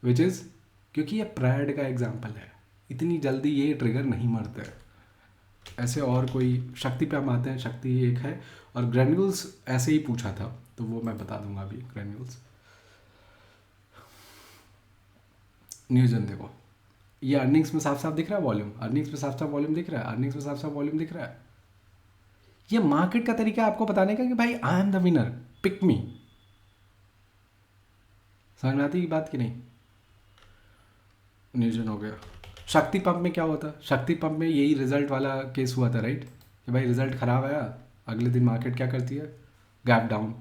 Which is, क्योंकि ये pride का एग्जाम्पल है, इतनी जल्दी ये ट्रिगर नहीं मरते हैं। ऐसे और कोई शक्ति पे हम आते हैं, शक्ति एक है। और ग्रेन्यूल्स ऐसे ही पूछा था, तो वो मैं बता दूंगा अभी। ग्रेन्यूल्स न्यूजन देखो, ये अर्निंग्स में साफ साफ दिख रहा है वॉल्यूम, अर्निंग्स में साफ साफ वॉल्यूम दिख रहा है, अर्निंग्स में साफ साफ वॉल्यूम दिख रहा है। ये मार्केट का तरीका है आपको बताने का कि भाई I am the winner, pick me. समझ में आती है बात कि नहीं? न्यूजन हो गया। शक्ति पंप में क्या होता है? शक्ति पंप में यही रिजल्ट वाला केस हुआ था, राइट? कि भाई रिजल्ट ख़राब आया, अगले दिन मार्केट क्या करती है? Gap down.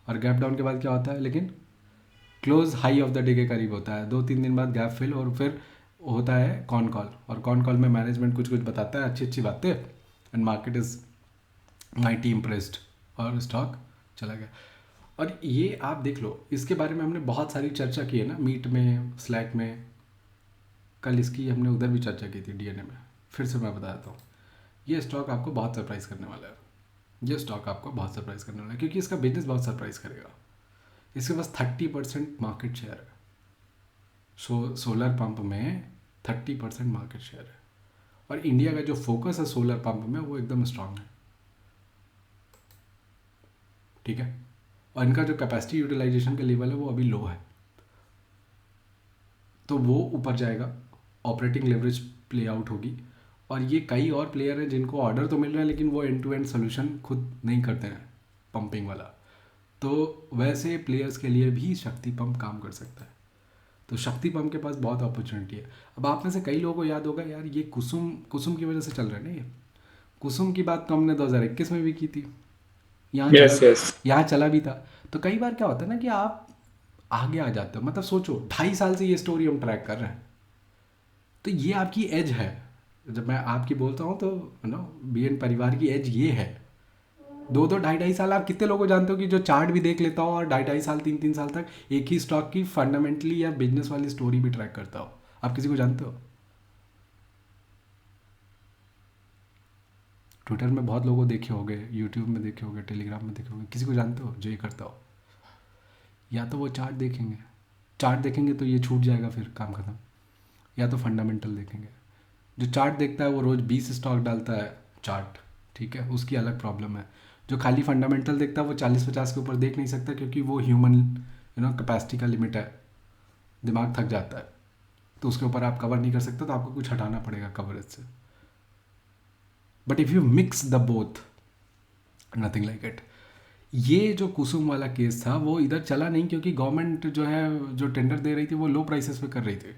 और गैप डाउन के बाद क्या होता है? लेकिन close high of the day के करीब होता है, 2-3 दिन बाद गैप फिल, और फिर होता है कॉन कॉल। और कॉन कॉल में मैनेजमेंट कुछ कुछ बताता है, अच्छी अच्छी बातें, and market is mighty impressed, और स्टॉक चला गया। और ये आप देख लो, इसके बारे में हमने बहुत सारी चर्चा की है ना, मीट में, स्लैक में। कल इसकी हमने उधर भी चर्चा की थी, डीएनए में। फिर से मैं बता देता हूँ, ये स्टॉक आपको बहुत सरप्राइज़ करने वाला है। ये स्टॉक आपको बहुत सरप्राइज़ करने वाला है, क्योंकि इसका बिजनेस बहुत सरप्राइज़ करेगा। इसके पास 30% मार्केट शेयर है। सोलर पंप में 30% मार्केट शेयर है। और इंडिया का जो फोकस है सोलर पंप में, वो एकदम स्ट्रांग है, ठीक है? और इनका जो कैपेसिटी यूटिलाइजेशन का लेवल है वो अभी लो है, तो वो ऊपर जाएगा, ऑपरेटिंग लेवरेज प्ले आउट होगी। और ये कई और प्लेयर हैं जिनको ऑर्डर तो मिल रहा है, लेकिन वो एंड टू एंड सोल्यूशन खुद नहीं करते हैं पंपिंग वाला। तो वैसे प्लेयर्स के लिए भी शक्ति पंप काम कर सकता है। तो शक्ति पंप के पास बहुत अपॉर्चुनिटी है। अब आप में से कई लोगों को याद होगा, यार ये कुसुम कुसुम की वजह से चल रहा है ना ये। कुसुम की बात तो हमने 2021 में भी की थी, यहाँ चला यस यस। यहाँ चला भी था। तो कई बार क्या होता है ना कि आप आगे आ जाते हो, मतलब सोचो 2.5 साल से ये स्टोरी हम ट्रैक कर रहे हैं, तो ये आपकी एज है। जब मैं आपकी बोलता हूँ तो बीएन परिवार की एज ये है। 2-2 2.5 2.5 साल आप कितने लोगों को जानते हो कि जो चार्ट भी देख लेता हो और 2.5 2.5 साल 3-3 साल तक एक ही स्टॉक की फंडामेंटली या बिजनेस वाली स्टोरी भी ट्रैक करता हो? आप किसी को जानते हो? ट्विटर में बहुत लोगों को देखे होंगे, यूट्यूब में देखे होंगे, टेलीग्राम में देखे होंगे, किसी को जानते हो जो ये करता हो? या तो वो चार्ट देखेंगे, चार्ट देखेंगे तो ये छूट जाएगा, फिर काम खत्म। या तो फंडामेंटल देखेंगे। जो चार्ट देखता है वो रोज़ 20 स्टॉक डालता है चार्ट, ठीक है, उसकी अलग प्रॉब्लम है। जो खाली फंडामेंटल देखता है वो 40-50 के ऊपर देख नहीं सकता, क्योंकि वो ह्यूमन कैपेसिटी का लिमिट है, दिमाग थक जाता है। तो उसके ऊपर आप कवर नहीं कर सकते, तो आपको कुछ हटाना पड़ेगा कवरेज से। But if you mix the both, nothing like it. ये जो कुसुम वाला केस था वो इधर चला नहीं, क्योंकि गवर्नमेंट जो है, जो टेंडर दे रही थी वो लो प्राइसेस पे कर रही थी,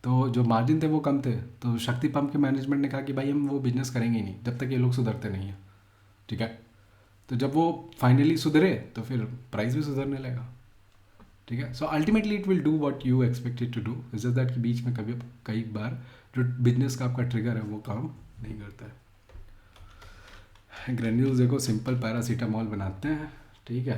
तो जो मार्जिन थे वो कम थे। तो शक्ति पंप के मैनेजमेंट ने कहा कि भाई हम वो बिजनेस करेंगे ही नहीं जब तक ये लोग सुधरते नहीं हैं, ठीक है? तो जब वो फाइनली सुधरे तो फिर प्राइस भी सुधरने लगा, ठीक है? So ultimately it will do what you expected to do, is just that कि बीच में कभी कई बार जो बिजनेस का आपका ट्रिगर है वो काम नहीं करता है। ग्रेन्यूल्स देखो सिंपल पैरासीटामॉल बनाते हैं, ठीक है?